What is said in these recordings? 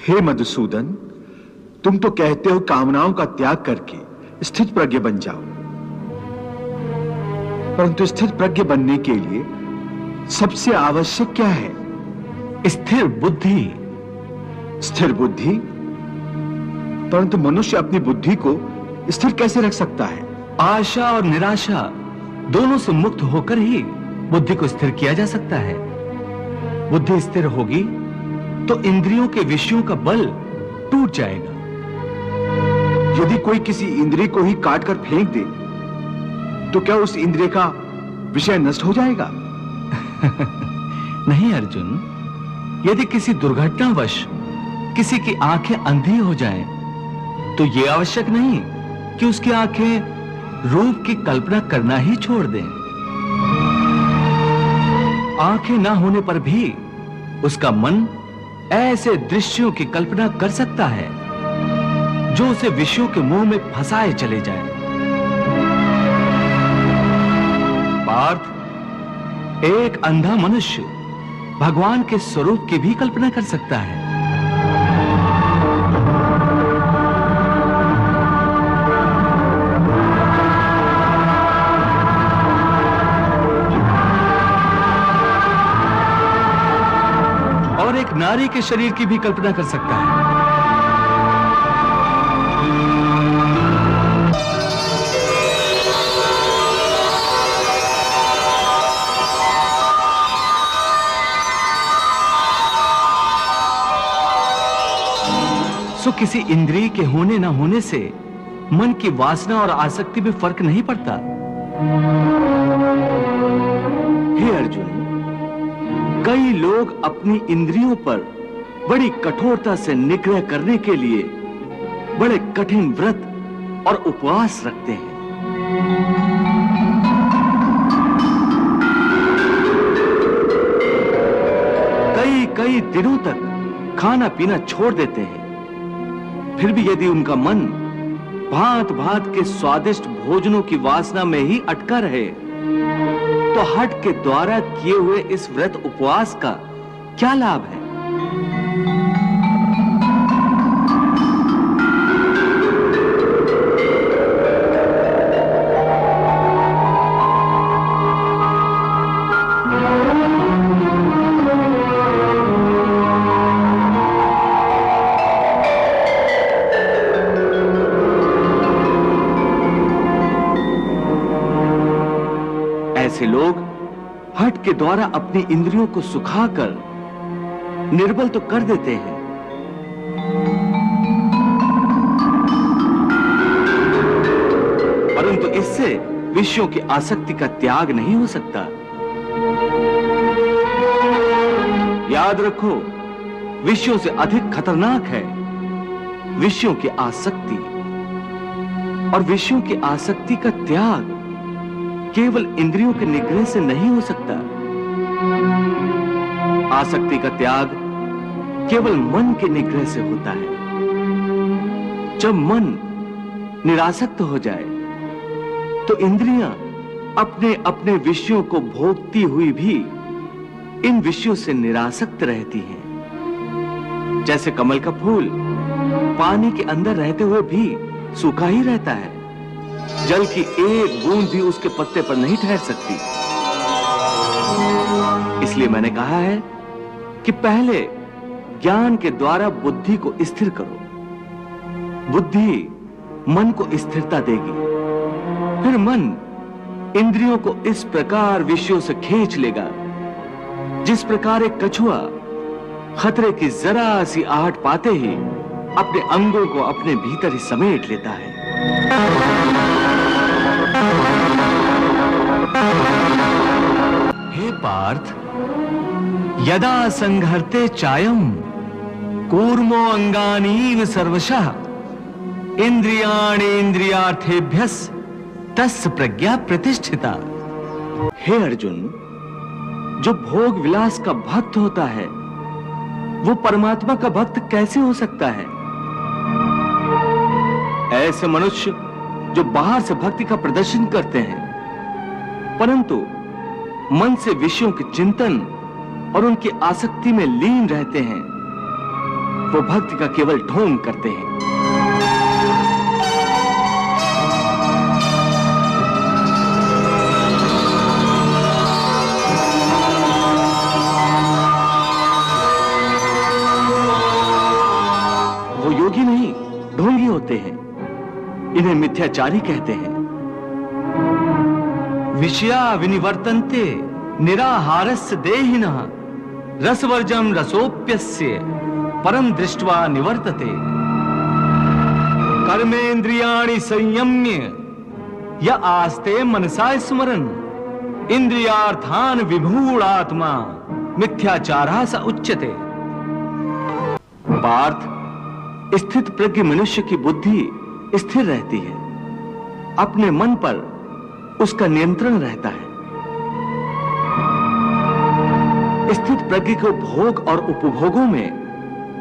हे मधुसूदन, तुम तो कहते हो कामनाओं का त्याग करके स्थित प्रज्ञ बन जाओ, परंतु स्थित प्रज्ञ बनने के लिए सबसे आवश्यक क्या है? स्थिर बुद्धि। स्थिर बुद्धि? परंतु मनुष्य अपनी बुद्धि को स्थिर कैसे रख सकता है? आशा और निराशा दोनों से मुक्त होकर ही बुद्धि को स्थिर किया जा सकता है। बुद्धि स्थिर होगी तो इंद्रियों के विषयों का बल टूट जाएगा। यदि कोई किसी इंद्रिय को ही काट कर फेंक दे तो क्या उस इंद्रिय का विषय नष्ट हो जाएगा? नहीं अर्जुन, यदि किसी दुर्घटनावश किसी की आंखें अंधी हो जाएं, तो यह आवश्यक नहीं कि उसकी आंखें रूप की कल्पना करना ही छोड़ दें। आंखें ना होने पर भी उसका मन ऐसे दृश्यों की कल्पना कर सकता है जो उसे विषयों के मुंह में फंसाए चले जाएं। पार्थ, एक अंधा मनुष्य भगवान के स्वरूप की भी कल्पना कर सकता है। और एक नारी के शरीर की भी कल्पना कर सकता है। सो किसी इंद्रिय के होने ना होने से मन की वासना और आसक्ति में फर्क नहीं पड़ता। हे अर्जुन, कई लोग अपनी इंद्रियों पर बड़ी कठोरता से निग्रह करने के लिए बड़े कठिन व्रत और उपवास रखते हैं। कई दिनों तक खाना पीना छोड़ देते हैं। फिर भी यदि उनका मन भांत भांत के स्वादिष्ट भोजनों की वासना में ही अटका रहे, तो हठ के द्वारा किए हुए इस व्रत उपवास का क्या लाभ है? ऐसे लोग हठ के द्वारा अपनी इंद्रियों को सुखाकर निर्बल तो कर देते हैं, परंतु इससे विषयों की आसक्ति का त्याग नहीं हो सकता। याद रखो, विषयों से अधिक खतरनाक है विषयों की आसक्ति, और विषयों की आसक्ति का त्याग केवल इंद्रियों के निग्रह से नहीं हो सकता। आसक्ति का त्याग केवल मन के निग्रह से होता है। जब मन निरासक्त हो जाए तो इंद्रियां अपने अपने विषयों को भोगती हुई भी इन विषयों से निरासक्त रहती हैं। जैसे कमल का फूल पानी के अंदर रहते हुए भी सूखा ही रहता है, जल की एक बूंद भी उसके पत्ते पर नहीं ठहर सकती। इसलिए मैंने कहा है कि पहले ज्ञान के द्वारा बुद्धि को स्थिर करो। बुद्धि मन को स्थिरता देगी, फिर मन इंद्रियों को इस प्रकार विषयों से खींच लेगा जिस प्रकार एक कछुआ खतरे की जरा सी आहट पाते ही अपने अंगों को अपने भीतर ही समेट लेता है। हे पार्थ, यदा संघर्ते चायम कूर्मो अंगानीव सर्वशः इंद्रियाणि इंद्रियार्थेभ्यस् तस्य प्रज्ञा प्रतिष्ठिता। हे अर्जुन, जो भोग विलास का भक्त होता है वो परमात्मा का भक्त कैसे हो सकता है? ऐसे मनुष्य जो बाहर से भक्ति का प्रदर्शन करते हैं परंतु मन से विषयों के चिंतन और उनकी आसक्ति में लीन रहते हैं, वो भक्ति का केवल ढोंग करते हैं। वो योगी नहीं, ढोंगी होते हैं। इन्हें मिथ्याचारी कहते हैं। विषया विनिवर्तन्ते निराहारस्य देहिनः रसवर्जम रसोप्यस्य परम दृष्ट्वा निवर्तते। कर्मेन्द्रियाणि संयम्य य आस्ते मनसा स्मरन् इंद्रियार्थान विमूढ़ात्मा मिथ्याचारः स उच्यते। पार्थ, स्थित प्रज्ञ मनुष्य की बुद्धि स्थिर रहती है, अपने मन पर उसका नियंत्रण रहता है। स्थित प्रज्ञ को भोग और उपभोगों में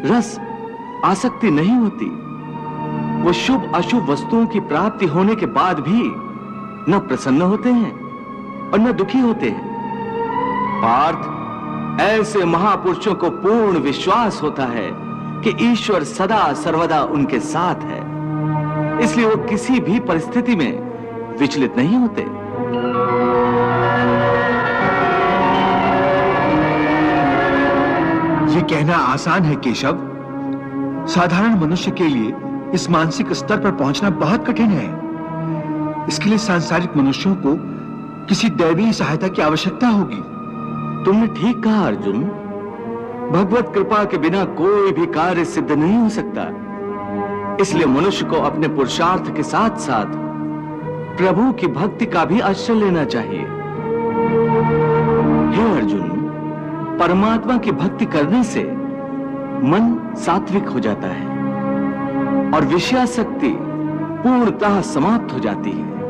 रस आसक्ति नहीं होती। वो शुभ अशुभ वस्तुओं की प्राप्ति होने के बाद भी न प्रसन्न होते हैं और न दुखी होते हैं। पार्थ, ऐसे महापुरुषों को पूर्ण विश्वास होता है कि ईश्वर सदा सर्वदा उनके साथ है, इसलिए वो किसी भी परिस्थिति में विचलित नहीं होते। ये कहना आसान है केशव, साधारण मनुष्य के लिए इस मानसिक स्तर पर पहुंचना बहुत कठिन है। इसके लिए सांसारिक मनुष्यों को किसी दैवीय सहायता की आवश्यकता होगी। तुमने ठीक कहा अर्जुन। भगवत कृपा के बिना कोई भी कार्य सिद्ध नहीं हो सकता। इसलिए मनुष्य को अपने पुरुषार्थ के साथ साथ प्रभु की भक्ति का भी आश्रय लेना चाहिए। हे अर्जुन, परमात्मा की भक्ति करने से मन सात्विक हो जाता है और विषयासक्ति पूर्णतः समाप्त हो जाती है।